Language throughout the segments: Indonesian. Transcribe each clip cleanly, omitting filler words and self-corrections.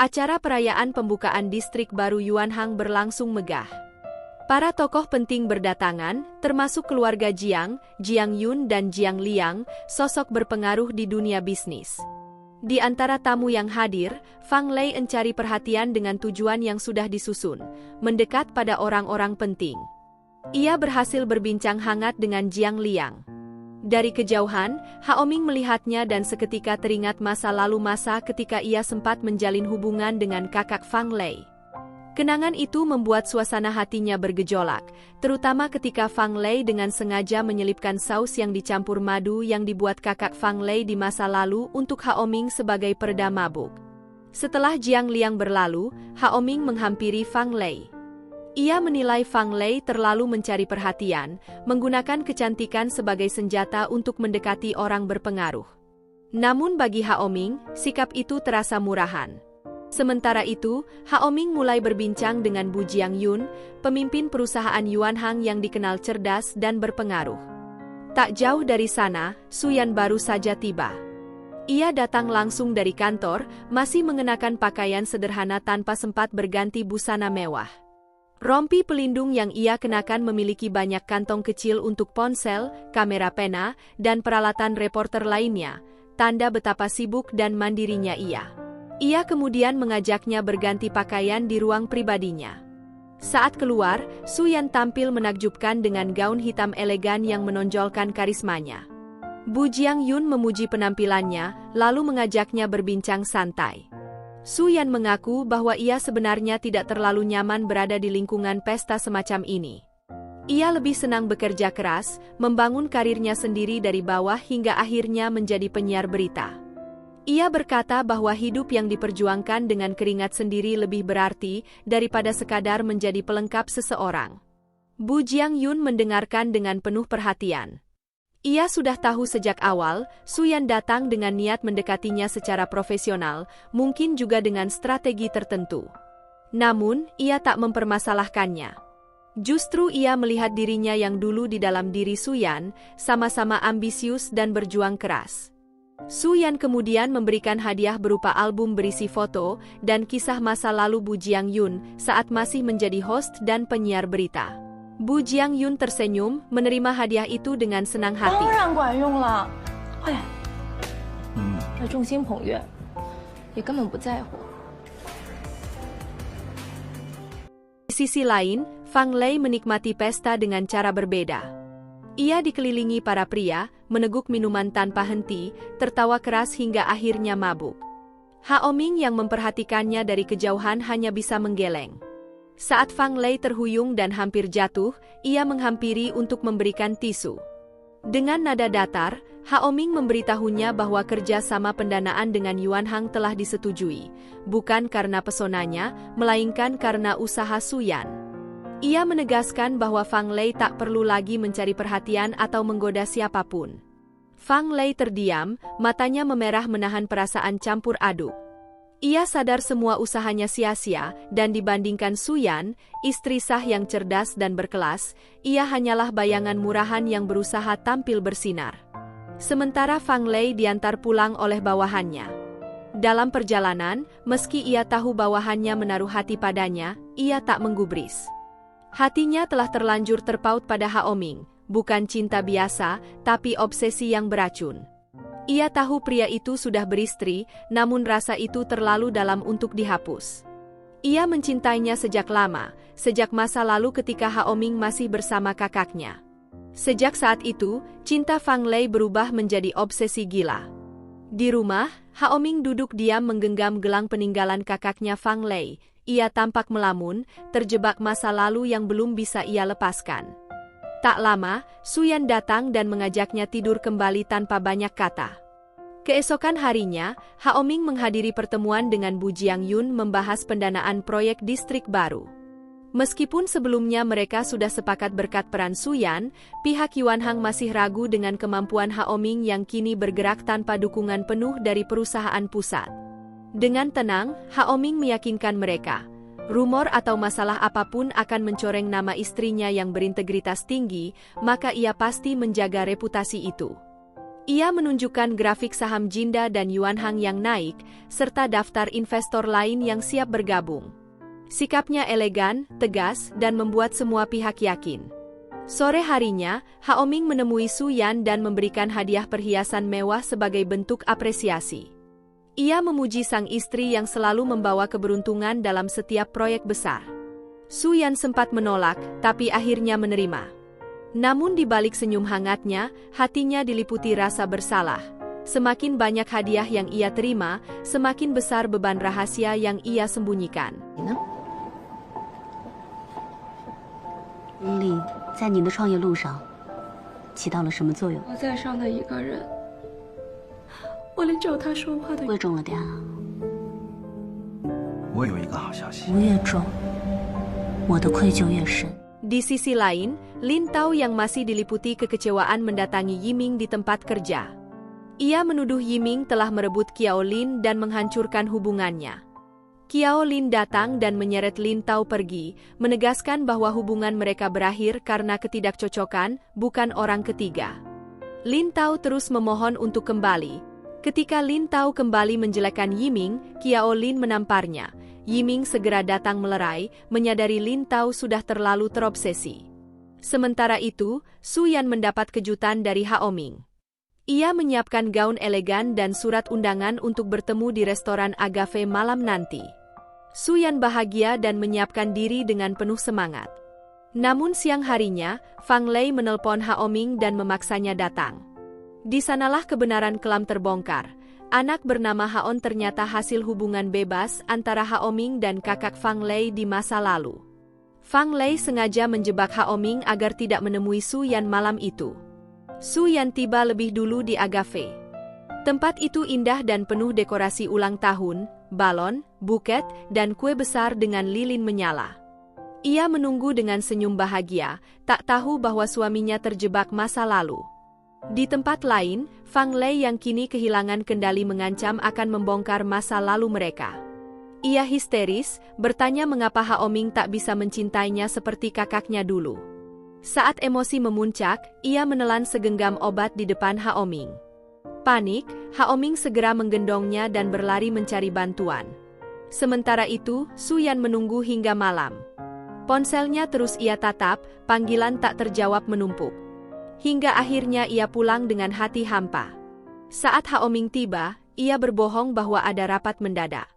Acara perayaan pembukaan distrik baru Yuanhang berlangsung megah. Para tokoh penting berdatangan, termasuk keluarga Jiang, Jiang Yun dan Jiang Liang, sosok berpengaruh di dunia bisnis. Di antara tamu yang hadir, Fang Lei mencari perhatian dengan tujuan yang sudah disusun, mendekat pada orang-orang penting. Ia berhasil berbincang hangat dengan Jiang Liang. Dari kejauhan, Haoming melihatnya dan seketika teringat masa lalu masa ketika ia sempat menjalin hubungan dengan kakak Fang Lei. Kenangan itu membuat suasana hatinya bergejolak, terutama ketika Fang Lei dengan sengaja menyelipkan saus yang dicampur madu yang dibuat kakak Fang Lei di masa lalu untuk Haoming sebagai pereda mabuk. Setelah Jiang Liang berlalu, Haoming menghampiri Fang Lei. Ia menilai Fang Lei terlalu mencari perhatian, menggunakan kecantikan sebagai senjata untuk mendekati orang berpengaruh. Namun bagi Haoming, sikap itu terasa murahan. Sementara itu, Haoming mulai berbincang dengan Bu Jiang Yun, pemimpin perusahaan Yuanhang yang dikenal cerdas dan berpengaruh. Tak jauh dari sana, Su Yan baru saja tiba. Ia datang langsung dari kantor, masih mengenakan pakaian sederhana tanpa sempat berganti busana mewah. Rompi pelindung yang ia kenakan memiliki banyak kantong kecil untuk ponsel, kamera pena, dan peralatan reporter lainnya, tanda betapa sibuk dan mandirinya ia. Ia kemudian mengajaknya berganti pakaian di ruang pribadinya. Saat keluar, Su Yan tampil menakjubkan dengan gaun hitam elegan yang menonjolkan karismanya. Bu Jiang Yun memuji penampilannya, lalu mengajaknya berbincang santai. Su Yan mengaku bahwa ia sebenarnya tidak terlalu nyaman berada di lingkungan pesta semacam ini. Ia lebih senang bekerja keras, membangun karirnya sendiri dari bawah hingga akhirnya menjadi penyiar berita. Ia berkata bahwa hidup yang diperjuangkan dengan keringat sendiri lebih berarti daripada sekadar menjadi pelengkap seseorang. Bu Jiang Yun mendengarkan dengan penuh perhatian. Ia sudah tahu sejak awal, Su Yan datang dengan niat mendekatinya secara profesional, mungkin juga dengan strategi tertentu. Namun, ia tak mempermasalahkannya. Justru ia melihat dirinya yang dulu di dalam diri Su Yan, sama-sama ambisius dan berjuang keras. Su Yan kemudian memberikan hadiah berupa album berisi foto dan kisah masa lalu Bu Jiang Yun saat masih menjadi host dan penyiar berita. Bu Jiang Yun tersenyum, menerima hadiah itu dengan senang hati. Di sisi lain, Fang Lei menikmati pesta dengan cara berbeda. Ia dikelilingi para pria, meneguk minuman tanpa henti, tertawa keras hingga akhirnya mabuk. Haoming yang memperhatikannya dari kejauhan hanya bisa menggeleng. Saat Fang Lei terhuyung dan hampir jatuh, ia menghampiri untuk memberikan tisu. Dengan nada datar, Haoming memberitahunya bahwa kerja sama pendanaan dengan Yuanhang telah disetujui, bukan karena pesonanya, melainkan karena usaha Su Yan. Ia menegaskan bahwa Fang Lei tak perlu lagi mencari perhatian atau menggoda siapapun. Fang Lei terdiam, matanya memerah menahan perasaan campur aduk. Ia sadar semua usahanya sia-sia, dan dibandingkan Su Yan, istri sah yang cerdas dan berkelas, ia hanyalah bayangan murahan yang berusaha tampil bersinar. Sementara Fang Lei diantar pulang oleh bawahannya. Dalam perjalanan, meski ia tahu bawahannya menaruh hati padanya, ia tak menggubris. Hatinya telah terlanjur terpaut pada Haoming, bukan cinta biasa, tapi obsesi yang beracun. Ia tahu pria itu sudah beristri, namun rasa itu terlalu dalam untuk dihapus. Ia mencintainya sejak lama, sejak masa lalu ketika Haoming masih bersama kakaknya. Sejak saat itu, cinta Fang Lei berubah menjadi obsesi gila. Di rumah, Haoming duduk diam menggenggam gelang peninggalan kakaknya Fang Lei. Ia tampak melamun, terjebak masa lalu yang belum bisa ia lepaskan. Tak lama, Su Yan datang dan mengajaknya tidur kembali tanpa banyak kata. Keesokan harinya, Haoming menghadiri pertemuan dengan Bu Jiang Yun membahas pendanaan proyek distrik baru. Meskipun sebelumnya mereka sudah sepakat berkat peran Su Yan, pihak Yuanhang masih ragu dengan kemampuan Haoming yang kini bergerak tanpa dukungan penuh dari perusahaan pusat. Dengan tenang, Haoming meyakinkan mereka. Rumor atau masalah apapun akan mencoreng nama istrinya yang berintegritas tinggi, maka ia pasti menjaga reputasi itu. Ia menunjukkan grafik saham Jinda dan Yuanhang yang naik, serta daftar investor lain yang siap bergabung. Sikapnya elegan, tegas, dan membuat semua pihak yakin. Sore harinya, Hao Ming menemui Su Yan dan memberikan hadiah perhiasan mewah sebagai bentuk apresiasi. Ia memuji sang istri yang selalu membawa keberuntungan dalam setiap proyek besar. Su Yan sempat menolak, tapi akhirnya menerima. Namun di balik senyum hangatnya, hatinya diliputi rasa bersalah. Semakin banyak hadiah yang ia terima, semakin besar beban rahasia yang ia sembunyikan. 李，在你的创业路上起到了什么作用？我在上的一个人，我连找他说话的贵重了点啊。我有一个好消息，不越重，我的愧疚越深。 Di sisi lain, Lin Tao yang masih diliputi kekecewaan mendatangi Yiming di tempat kerja. Ia menuduh Yiming telah merebut Qiao Lin dan menghancurkan hubungannya. Qiao Lin datang dan menyeret Lin Tao pergi, menegaskan bahwa hubungan mereka berakhir karena ketidakcocokan, bukan orang ketiga. Lin Tao terus memohon untuk kembali. Ketika Lin Tao kembali menjelekkan Yiming, Qiao Lin menamparnya. Yiming segera datang melerai, menyadari Lin Tao sudah terlalu terobsesi. Sementara itu, Su Yan mendapat kejutan dari Hao Ming. Ia menyiapkan gaun elegan dan surat undangan untuk bertemu di restoran Agave malam nanti. Su Yan bahagia dan menyiapkan diri dengan penuh semangat. Namun siang harinya, Fang Lei menelpon Hao Ming dan memaksanya datang. Di sanalah kebenaran kelam terbongkar. Anak bernama Haon ternyata hasil hubungan bebas antara Hao Ming dan kakak Fang Lei di masa lalu. Fang Lei sengaja menjebak Hao Ming agar tidak menemui Su Yan malam itu. Su Yan tiba lebih dulu di Agave. Tempat itu indah dan penuh dekorasi ulang tahun, balon, buket, dan kue besar dengan lilin menyala. Ia menunggu dengan senyum bahagia, tak tahu bahwa suaminya terjebak masa lalu. Di tempat lain, Fang Lei yang kini kehilangan kendali mengancam akan membongkar masa lalu mereka. Ia histeris, bertanya mengapa Hao Ming tak bisa mencintainya seperti kakaknya dulu. Saat emosi memuncak, ia menelan segenggam obat di depan Hao Ming. Panik, Hao Ming segera menggendongnya dan berlari mencari bantuan. Sementara itu, Su Yan menunggu hingga malam. Ponselnya terus ia tatap, panggilan tak terjawab menumpuk. Hingga akhirnya ia pulang dengan hati hampa. Saat Hao Ming tiba, ia berbohong bahwa ada rapat mendadak.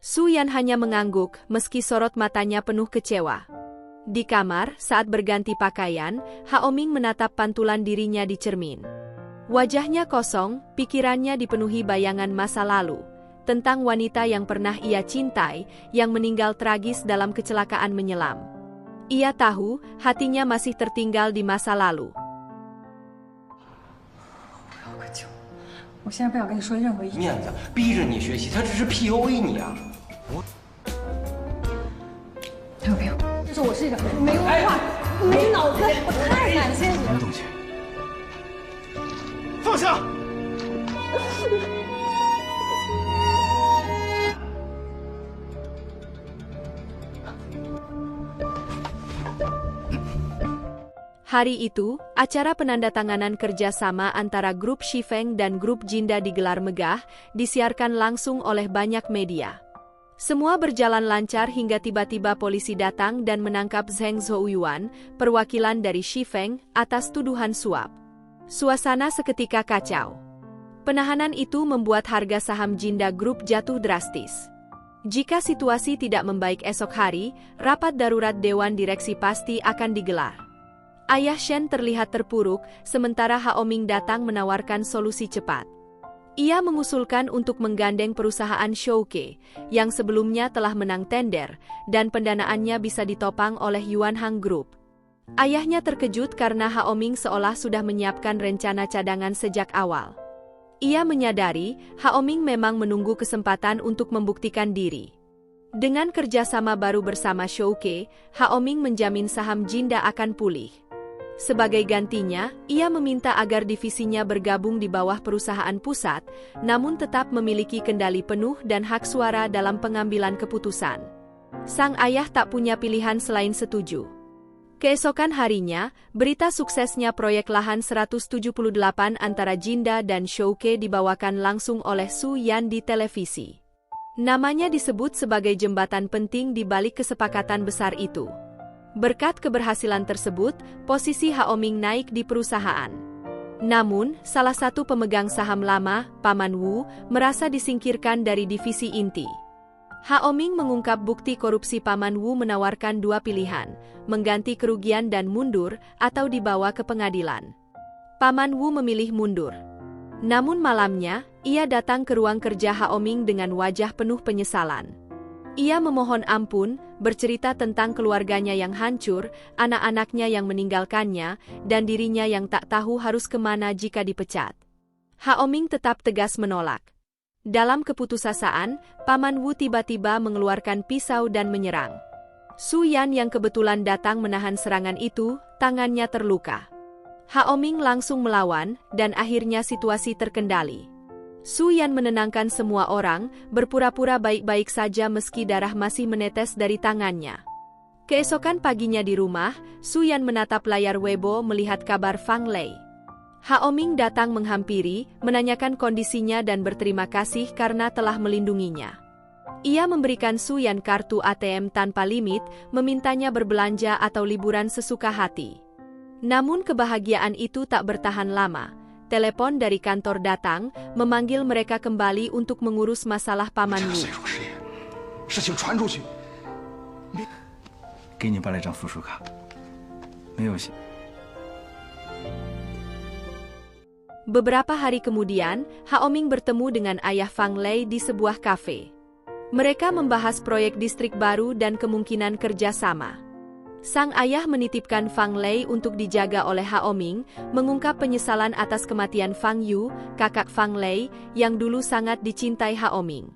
Su Yan hanya mengangguk, meski sorot matanya penuh kecewa. Di kamar, saat berganti pakaian, Hao Ming menatap pantulan dirinya di cermin. Wajahnya kosong, pikirannya dipenuhi bayangan masa lalu, tentang wanita yang pernah ia cintai, yang meninggal tragis dalam kecelakaan menyelam. Ia tahu, hatinya masih tertinggal di masa lalu. 我现在不想跟你说任何一句。面子逼着你学习，他只是 PUA 你啊！没有没有，就是我是一个没文化、没脑子、我太感谢你了。什么东西？放下！Hari itu, acara penandatanganan kerjasama antara grup Shifeng dan grup Jinda digelar megah, disiarkan langsung oleh banyak media. Semua berjalan lancar hingga tiba-tiba polisi datang dan menangkap Zheng Zhouyuan, perwakilan dari Shifeng, atas tuduhan suap. Suasana seketika kacau. Penahanan itu membuat harga saham Jinda Group jatuh drastis. Jika situasi tidak membaik esok hari, rapat darurat Dewan Direksi pasti akan digelar. Ayah Shen terlihat terpuruk, sementara Hao Ming datang menawarkan solusi cepat. Ia mengusulkan untuk menggandeng perusahaan Shouke, yang sebelumnya telah menang tender, dan pendanaannya bisa ditopang oleh Yuanhang Group. Ayahnya terkejut karena Hao Ming seolah sudah menyiapkan rencana cadangan sejak awal. Ia menyadari, Hao Ming memang menunggu kesempatan untuk membuktikan diri. Dengan kerjasama baru bersama Shouke, Hao Ming menjamin saham Jinda akan pulih. Sebagai gantinya, ia meminta agar divisinya bergabung di bawah perusahaan pusat, namun tetap memiliki kendali penuh dan hak suara dalam pengambilan keputusan. Sang ayah tak punya pilihan selain setuju. Keesokan harinya, berita suksesnya proyek lahan 178 antara Jinda dan Shouke dibawakan langsung oleh Su Yan di televisi. Namanya disebut sebagai jembatan penting di balik kesepakatan besar itu. Berkat keberhasilan tersebut, posisi Haoming naik di perusahaan. Namun, salah satu pemegang saham lama, Paman Wu, merasa disingkirkan dari divisi inti. Haoming mengungkap bukti korupsi. Paman Wu menawarkan dua pilihan, mengganti kerugian dan mundur, atau dibawa ke pengadilan. Paman Wu memilih mundur. Namun malamnya, ia datang ke ruang kerja Haoming dengan wajah penuh penyesalan. Ia memohon ampun, bercerita tentang keluarganya yang hancur, anak-anaknya yang meninggalkannya, dan dirinya yang tak tahu harus kemana jika dipecat. Haoming tetap tegas menolak. Dalam keputusasaan, Paman Wu tiba-tiba mengeluarkan pisau dan menyerang. Su Yan yang kebetulan datang menahan serangan itu, tangannya terluka. Haoming langsung melawan, dan akhirnya situasi terkendali. Su Yan menenangkan semua orang, berpura-pura baik-baik saja meski darah masih menetes dari tangannya. Keesokan paginya di rumah, Su Yan menatap layar Weibo melihat kabar Fang Lei. Haoming datang menghampiri, menanyakan kondisinya dan berterima kasih karena telah melindunginya. Ia memberikan Su Yan kartu ATM tanpa limit, memintanya berbelanja atau liburan sesuka hati. Namun kebahagiaan itu tak bertahan lama. Telepon dari kantor datang, memanggil mereka kembali untuk mengurus masalah Paman Wu. 事情传出去，给你办了一张附属卡，没有写。 Beberapa hari kemudian, Haoming bertemu dengan ayah Fang Lei di sebuah kafe. Mereka membahas proyek distrik baru dan kemungkinan kerjasama. Sang ayah menitipkan Fang Lei untuk dijaga oleh Haoming, mengungkap penyesalan atas kematian Fang Yu, kakak Fang Lei, yang dulu sangat dicintai Haoming.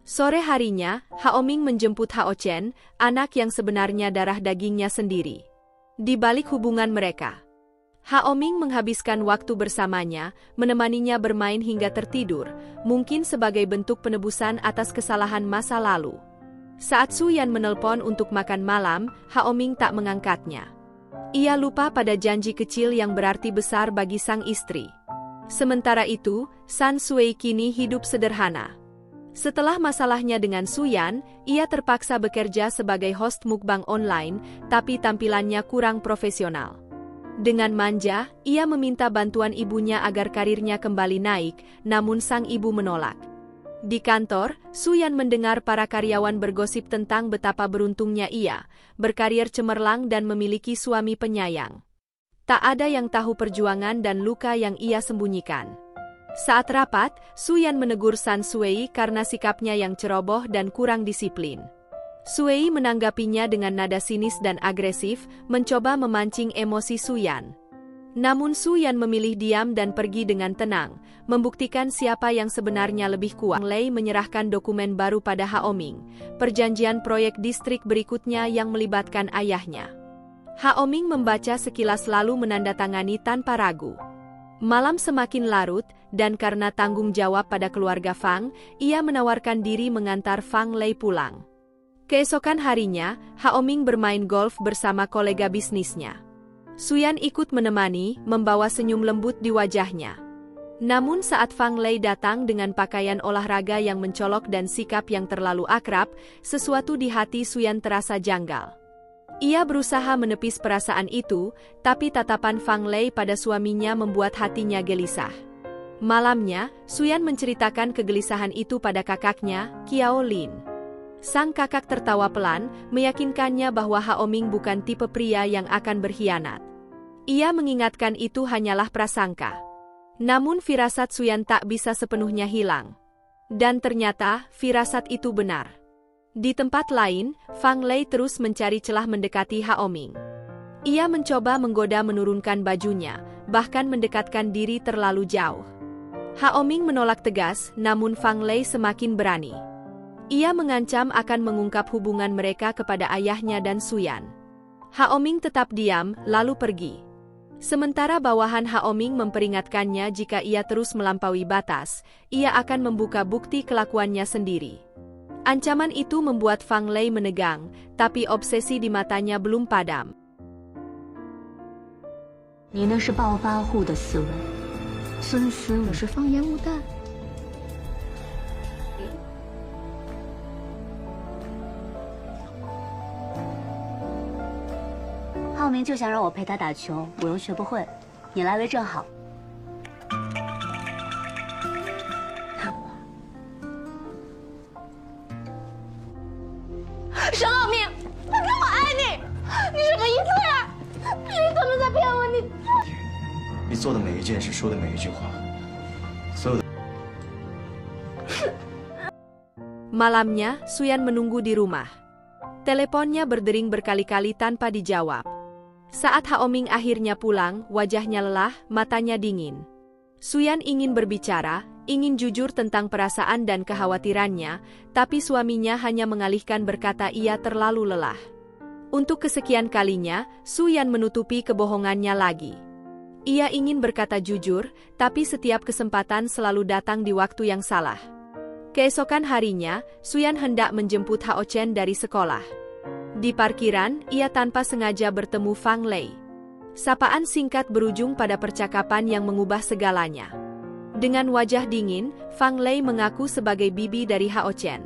Sore harinya, Haoming menjemput Hao Chen, anak yang sebenarnya darah dagingnya sendiri. Di balik hubungan mereka, Haoming menghabiskan waktu bersamanya, menemaninya bermain hingga tertidur, mungkin sebagai bentuk penebusan atas kesalahan masa lalu. Saat Su Yan menelpon untuk makan malam, Haoming tak mengangkatnya. Ia lupa pada janji kecil yang berarti besar bagi sang istri. Sementara itu, San Sui kini hidup sederhana. Setelah masalahnya dengan Su Yan, ia terpaksa bekerja sebagai host mukbang online, tapi tampilannya kurang profesional. Dengan manja, ia meminta bantuan ibunya agar karirnya kembali naik, namun sang ibu menolak. Di kantor, Su Yan mendengar para karyawan bergosip tentang betapa beruntungnya ia, berkarir cemerlang dan memiliki suami penyayang. Tak ada yang tahu perjuangan dan luka yang ia sembunyikan. Saat rapat, Su Yan menegur San Sui karena sikapnya yang ceroboh dan kurang disiplin. Sui menanggapinya dengan nada sinis dan agresif, mencoba memancing emosi Su Yan. Namun Su Yan memilih diam dan pergi dengan tenang, membuktikan siapa yang sebenarnya lebih kuat. Lei menyerahkan dokumen baru pada Haoming, perjanjian proyek distrik berikutnya yang melibatkan ayahnya. Haoming membaca sekilas lalu menandatangani tanpa ragu. Malam semakin larut, dan karena tanggung jawab pada keluarga Fang, ia menawarkan diri mengantar Fang Lei pulang. Keesokan harinya, Haoming bermain golf bersama kolega bisnisnya. Su Yan ikut menemani, membawa senyum lembut di wajahnya. Namun saat Fang Lei datang dengan pakaian olahraga yang mencolok dan sikap yang terlalu akrab, sesuatu di hati Su Yan terasa janggal. Ia berusaha menepis perasaan itu, tapi tatapan Fang Lei pada suaminya membuat hatinya gelisah. Malamnya, Su Yan menceritakan kegelisahan itu pada kakaknya, Qiao Lin. Sang kakak tertawa pelan, meyakinkannya bahwa Haoming bukan tipe pria yang akan berkhianat. Ia mengingatkan itu hanyalah prasangka. Namun firasat Su Yan tak bisa sepenuhnya hilang. Dan ternyata, firasat itu benar. Di tempat lain, Fang Lei terus mencari celah mendekati Haoming. Ia mencoba menggoda menurunkan bajunya, bahkan mendekatkan diri terlalu jauh. Haoming menolak tegas, namun Fang Lei semakin berani. Ia mengancam akan mengungkap hubungan mereka kepada ayahnya dan Su Yan. Haoming tetap diam, lalu pergi. Sementara bawahan Haoming memperingatkannya jika ia terus melampaui batas, ia akan membuka bukti kelakuannya sendiri. Ancaman itu membuat Fang Lei menegang, tapi obsesi di matanya belum padam. 你那是暴发户的思维，孙思我是放烟雾弹。浩明就想让我陪他打球，我又学不会，你来为正好。沈老明，他说我爱你，你什么意思呀？你怎么在骗我？你做的每一件事，说的每一句话，所有的。Malamnya, Suyan menunggu di rumah. Teleponnya berdering berkali-kali tanpa dijawab. Saat Haoming akhirnya pulang, wajahnya lelah, matanya dingin. Suyan ingin berbicara, ingin jujur tentang perasaan dan kekhawatirannya, tapi suaminya hanya mengalihkan berkata ia terlalu lelah. Untuk kesekian kalinya, Suyan menutupi kebohongannya lagi. Ia ingin berkata jujur, tapi setiap kesempatan selalu datang di waktu yang salah. Keesokan harinya, Suyan hendak menjemput Hao Chen dari sekolah. Di parkiran, ia tanpa sengaja bertemu Fang Lei. Sapaan singkat berujung pada percakapan yang mengubah segalanya. Dengan wajah dingin, Fang Lei mengaku sebagai bibi dari Hao Chen.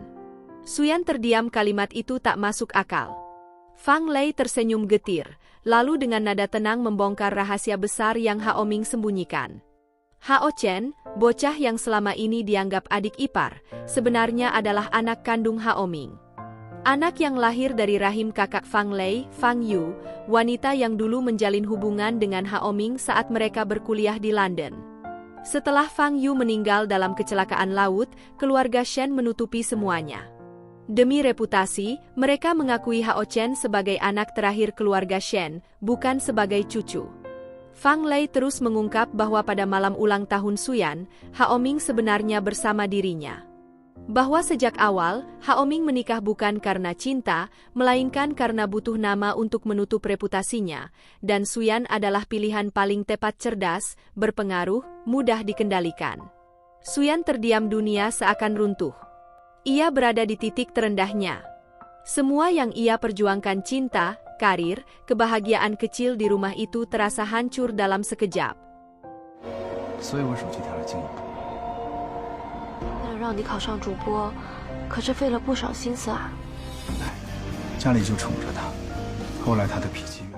Suyan terdiam, kalimat itu tak masuk akal. Fang Lei tersenyum getir, lalu dengan nada tenang membongkar rahasia besar yang Haoming sembunyikan. Hao Chen, bocah yang selama ini dianggap adik ipar, sebenarnya adalah anak kandung Haoming. Anak yang lahir dari rahim kakak Fang Lei, Fang Yu, wanita yang dulu menjalin hubungan dengan Haoming saat mereka berkuliah di London. Setelah Fang Yu meninggal dalam kecelakaan laut, keluarga Shen menutupi semuanya. Demi reputasi, mereka mengakui Hao Chen sebagai anak terakhir keluarga Shen, bukan sebagai cucu. Fang Lei terus mengungkap bahwa pada malam ulang tahun Suyan, Haoming sebenarnya bersama dirinya. Bahwa sejak awal, Haoming menikah bukan karena cinta, melainkan karena butuh nama untuk menutup reputasinya, dan Suyan adalah pilihan paling tepat, cerdas, berpengaruh, mudah dikendalikan. Suyan terdiam, dunia seakan runtuh. Ia berada di titik terendahnya. Semua yang ia perjuangkan, cinta, karir, kebahagiaan kecil di rumah itu terasa hancur dalam sekejap. 所以我手机调了静音。为了让你考上主播，可是费了不少心思啊。家里就宠着他，后来他的脾气越